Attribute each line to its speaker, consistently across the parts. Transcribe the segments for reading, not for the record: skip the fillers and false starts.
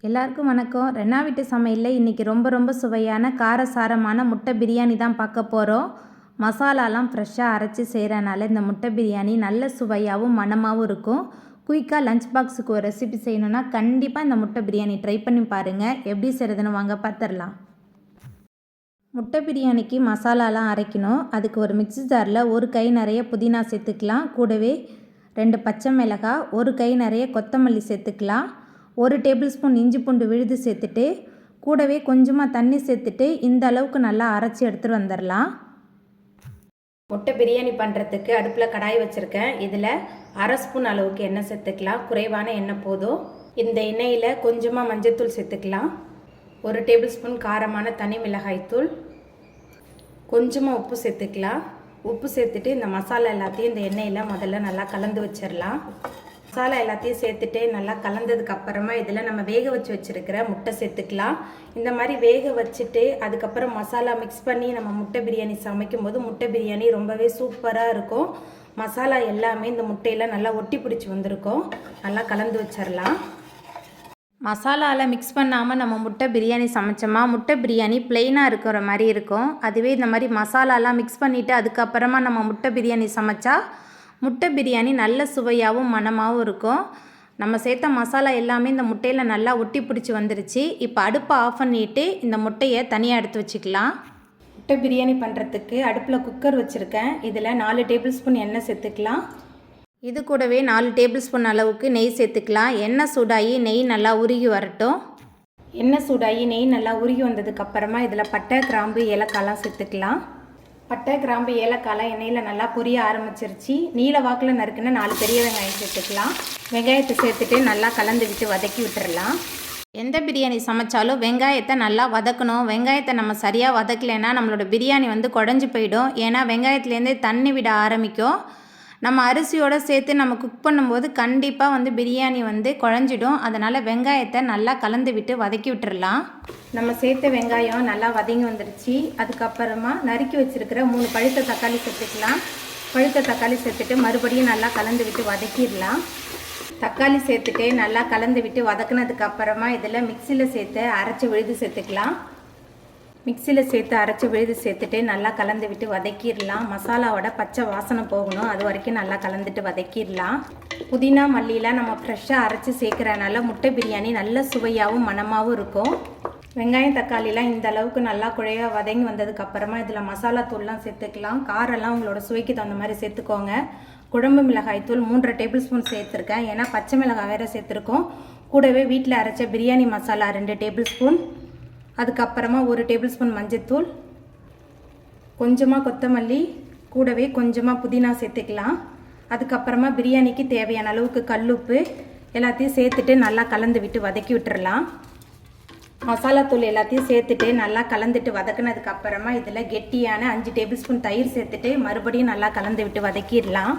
Speaker 1: எல்லாருக்கும் வணக்கம். ரென்னா வீட்டு சமையலில் இன்றைக்கி ரொம்ப சுவையான காரசாரமான முட்டை பிரியாணி தான் பார்க்க போகிறோம். மசாலாலாம் ஃப்ரெஷ்ஷாக அரைச்சி செய்கிறனால இந்த முட்டை பிரியாணி நல்ல சுவையாகவும் மணமாகவும் இருக்கும். குயிக்காக லஞ்ச் பாக்ஸுக்கு ஒரு ரெசிபி செய்யணுன்னா கண்டிப்பாக இந்த முட்டை பிரியாணி ட்ரை பண்ணி பாருங்கள். எப்படி செய்கிறதுன்னு வாங்க பார்த்துடலாம். முட்டை பிரியாணிக்கு மசாலாலாம் அரைக்கணும். அதுக்கு ஒரு மிக்ஸி ஜாரில் ஒரு கை நிறைய புதினா சேர்த்துக்கலாம். கூடவே 2 பச்சை மிளகாய், ஒரு கை நிறைய கொத்தமல்லி சேர்த்துக்கலாம். 1 டேபிள் ஸ்பூன் இஞ்சி பூண்டு விழுது சேர்த்துட்டு கூடவே கொஞ்சமாக தண்ணி சேர்த்துட்டு இந்த அளவுக்கு நல்லா அரைச்சி எடுத்துகிட்டு வந்துடலாம். முட்டை பிரியாணி பண்ணுறதுக்கு அடுப்பில் கடாய் வச்சுருக்கேன். இதில் 1/2 ஸ்பூன் அளவுக்கு எண்ணெய் சேர்த்துக்கலாம். குறைவான எண்ணெய் போதும். இந்த எண்ணெயில் கொஞ்சமாக மஞ்சள்தூள் சேர்த்துக்கலாம். 1 டேபிள் ஸ்பூன் காரமான தனி மிளகாய்த்தூள், கொஞ்சமாக உப்பு சேர்த்துக்கலாம். உப்பு சேர்த்துட்டு இந்த மசாலா எல்லாத்தையும் இந்த எண்ணெயில் முதல்ல நல்லா கலந்து வச்சிடலாம். மசாலா எல்லாத்தையும் சேர்த்துட்டு நல்லா கலந்ததுக்கு அப்புறமா இதில் நம்ம வேக வச்சு வச்சுருக்கிற முட்டை சேர்த்துக்கலாம். இந்த மாதிரி வேக வச்சுட்டு அதுக்கப்புறம் மசாலா மிக்ஸ் பண்ணி நம்ம முட்டை பிரியாணி சமைக்கும் போது முட்டை பிரியாணி ரொம்பவே சூப்பராக இருக்கும். மசாலா எல்லாமே இந்த முட்டையில் நல்லா ஒட்டி பிடிச்சி வந்திருக்கும். நல்லா கலந்து வச்சிடலாம். மசாலாவில் மிக்ஸ் பண்ணாமல் நம்ம முட்டை பிரியாணி சமைச்சோமா முட்டை பிரியாணி பிளெயினாக இருக்கிற மாதிரி இருக்கும். அதுவே இந்த மாதிரி மசாலாலாம் மிக்ஸ் பண்ணிவிட்டு அதுக்கப்புறமா நம்ம முட்டை பிரியாணி சமைச்சா முட்டை பிரியாணி நல்ல சுவையாகவும் மணமாகவும் இருக்கும். நம்ம சேர்த்த மசாலா எல்லாமே இந்த முட்டையில் நல்லா ஒட்டி பிடிச்சி வந்துருச்சு. இப்போ அடுப்பை ஆஃப் பண்ணிவிட்டு இந்த முட்டையை தனியாக எடுத்து வச்சுக்கலாம். முட்டை பிரியாணி பண்ணுறதுக்கு அடுப்பில் குக்கர் வச்சுருக்கேன். இதில் 4 டேபிள் ஸ்பூன் எண்ணெய் சேர்த்துக்கலாம். இது கூடவே 4 டேபிள் ஸ்பூன் அளவுக்கு நெய் சேர்த்துக்கலாம். எண்ணெய் சூடாகி நெய் நல்லா உருகி வரட்டும். எண்ணெய் சூடாகி நெய் நல்லா உருகி வந்ததுக்கப்புறமா இதில் பட்டை, கிராம்பு, ஏலக்காய்லாம் சேர்த்துக்கலாம். பட்டை, கிராம்பு, ஏலக்காய்லாம் எண்ணெயில் நல்லா பொரிய ஆரம்பிச்சிருச்சு. நீல வாக்கில் நறுக்குன்னு 4 பெரிய வெங்காயம் சேர்த்துக்கலாம். வெங்காயத்தை சேர்த்துட்டு நல்லா கலந்து விட்டு வதக்கி விட்டுறலாம். எந்த பிரியாணி சமைச்சாலும் வெங்காயத்தை நல்லா வதக்கணும். வெங்காயத்தை நம்ம சரியாக வதக்கலைன்னா நம்மளோட பிரியாணி குழஞ்சி போயிடும். ஏன்னா வெங்காயத்துலேருந்தே தண்ணி விட ஆரம்பிக்கும். நம்ம அரிசியோடு சேர்த்து நம்ம குக் பண்ணும்போது கண்டிப்பாக பிரியாணி குழஞ்சிடும். அதனால் வெங்காயத்தை நல்லா கலந்து விட்டு வதக்கி விட்டுறலாம். நம்ம சேர்த்த வெங்காயம் நல்லா வதங்கி வந்துடுச்சு. அதுக்கப்புறமா நறுக்கி வச்சுருக்கிற 3 பழுத்த தக்காளி சேர்த்துக்கலாம். பழுத்த தக்காளி சேர்த்துட்டு மறுபடியும் நல்லா கலந்து விட்டு வதக்கிடலாம். தக்காளி சேர்த்துட்டு நல்லா கலந்து விட்டு வதக்குனதுக்கப்புறமா இதில் மிக்சியில் சேர்த்து அரைச்சி விழுது சேர்த்துக்கலாம். மிக்சியில் சேர்த்து அரைச்சி விழுது சேர்த்துட்டு நல்லா கலந்து விட்டு வதக்கிடலாம். மசாலாவோட பச்சை வாசனை போகணும். அது வரைக்கும் நல்லா கலந்துட்டு வதக்கிடலாம். புதினா, மல்லிலாம் நம்ம ஃப்ரெஷ்ஷாக அரைச்சி சேர்க்குறனால முட்டை பிரியாணி நல்ல சுவையாகவும் மணமாகவும் இருக்கும். வெங்காயம், தக்காளிலாம் இந்த அளவுக்கு நல்லா குழையாக வதங்கி வந்ததுக்கப்புறமா இதில் மசாலா தூள்லாம் சேர்த்துக்கலாம். காரெல்லாம் உங்களோட சுவைக்கு தகுந்த மாதிரி சேர்த்துக்கோங்க. குழம்பு மிளகாய் தூள் 3 டேபிள் ஸ்பூன் சேர்த்துருக்கேன். ஏன்னா பச்சை மிளகாய் வேறு சேர்த்துருக்கோம். கூடவே வீட்டில் அரைச்ச பிரியாணி மசாலா 2 டேபிள் ஸ்பூன், அதுக்கப்புறமா 1 டேபிள் ஸ்பூன் மஞ்சள்தூள், கொஞ்சமாக கொத்தமல்லி, கூடவே கொஞ்சமாக புதினா சேர்த்துக்கலாம். அதுக்கப்புறமா பிரியாணிக்கு தேவையான அளவுக்கு கல்லுப்பு எல்லாத்தையும் சேர்த்துட்டு நல்லா கலந்து விட்டு வதக்கி விட்டுறலாம். மசாலா தூள் எல்லாத்தையும் சேர்த்துட்டு நல்லா கலந்துட்டு வதக்குனதுக்கப்புறமா இதில் கெட்டியான 5 டேபிள் ஸ்பூன் தயிர் சேர்த்துட்டு மறுபடியும் நல்லா கலந்து விட்டு வதக்கிடலாம்.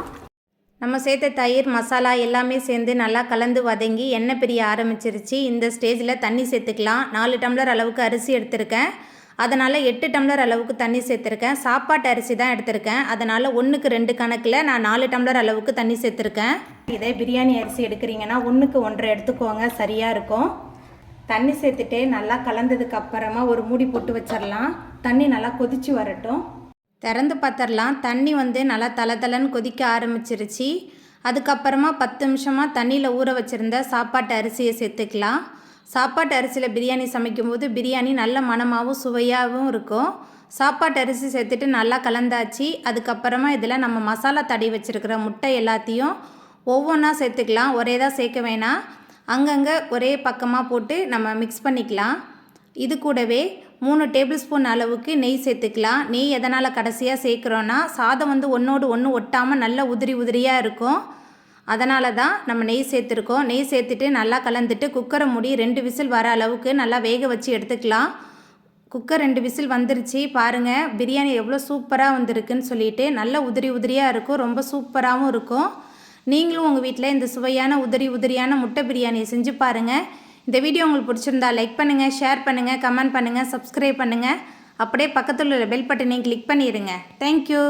Speaker 1: நம்ம சேர்த்த தயிர், மசாலா எல்லாமே சேர்ந்து நல்லா கலந்து வதங்கி எண்ணெய் பிரிய ஆரம்பிச்சிருச்சு. இந்த ஸ்டேஜில் தண்ணி சேர்த்துக்கலாம். 4 டம்ளர் அளவுக்கு அரிசி எடுத்திருக்கேன். அதனால் 8 டம்ளர் அளவுக்கு தண்ணி சேர்த்துருக்கேன். சாப்பாட்டு அரிசி தான் எடுத்திருக்கேன். அதனால் 1க்கு 2 கணக்கில் நான் 4 டம்ளர் அளவுக்கு தண்ணி சேர்த்துருக்கேன். இதே பிரியாணி அரிசி எடுக்கிறீங்கன்னா 1க்கு 1.5 எடுத்துக்கோங்க, சரியாக இருக்கும். தண்ணி சேர்த்துட்டு நல்லா கலந்ததுக்கு அப்புறமா ஒரு மூடி போட்டு வச்சிடலாம். தண்ணி நல்லா கொதித்து வரட்டும். திறந்து பார்த்துடலாம். தண்ணி நல்லா தளன்னு கொதிக்க ஆரம்பிச்சிருச்சு. அதுக்கப்புறமா 10 நிமிஷமாக தண்ணியில் ஊற வச்சுருந்த சாப்பாட்டு அரிசியை சேர்த்துக்கலாம். சாப்பாட்டு அரிசியில் பிரியாணி சமைக்கும்போது பிரியாணி நல்ல மணமாகவும் சுவையாகவும் இருக்கும். சாப்பாட்டு அரிசி சேர்த்துட்டு நல்லா கலந்தாச்சு. அதுக்கப்புறமா இதில் நம்ம மசாலா தடவி வச்சுருக்கிற முட்டை எல்லாத்தையும் ஒவ்வொன்றா சேர்த்துக்கலாம். ஒரே தான் சேர்க்க வேணாம். அங்கங்கே ஒரே பக்கமாக போட்டு நம்ம மிக்ஸ் பண்ணிக்கலாம். இது கூடவே 3 டேபிள் ஸ்பூன் அளவுக்கு நெய் சேர்த்துக்கலாம். நெய் எதனால் கடைசியாக சேர்க்குறோன்னா சாதம் ஒன்றோடு ஒன்று ஒட்டாமல் நல்ல உதிரியாக இருக்கும். அதனால தான் நம்ம நெய் சேர்த்துருக்கோம். நெய் சேர்த்துட்டு நல்லா கலந்துட்டு குக்கரை மூடி 2 விசில் வர அளவுக்கு நல்லா வேக வச்சு எடுத்துக்கலாம். குக்கர் 2 விசில் வந்துருச்சு. பாருங்கள் பிரியாணி எவ்வளோ சூப்பராக வந்திருக்குன்னு சொல்லிட்டு நல்ல உதிரியாக இருக்கும். ரொம்ப சூப்பராகவும் இருக்கும். நீங்களும் உங்கள் வீட்டில் இந்த சுவையான உதிரியான முட்டை பிரியாணியை செஞ்சு பாருங்கள். இந்த வீடியோ உங்களுக்கு பிடிச்சிருந்தா லைக் பண்ணுங்கள், ஷேர் பண்ணுங்கள், கமெண்ட் பண்ணுங்கள், சப்ஸ்கிரைப் பண்ணுங்கள். அப்படியே பக்கத்தில் உள்ள பெல் பட்டனையும் கிளிக் பண்ணிடுங்க. தேங்க்யூ.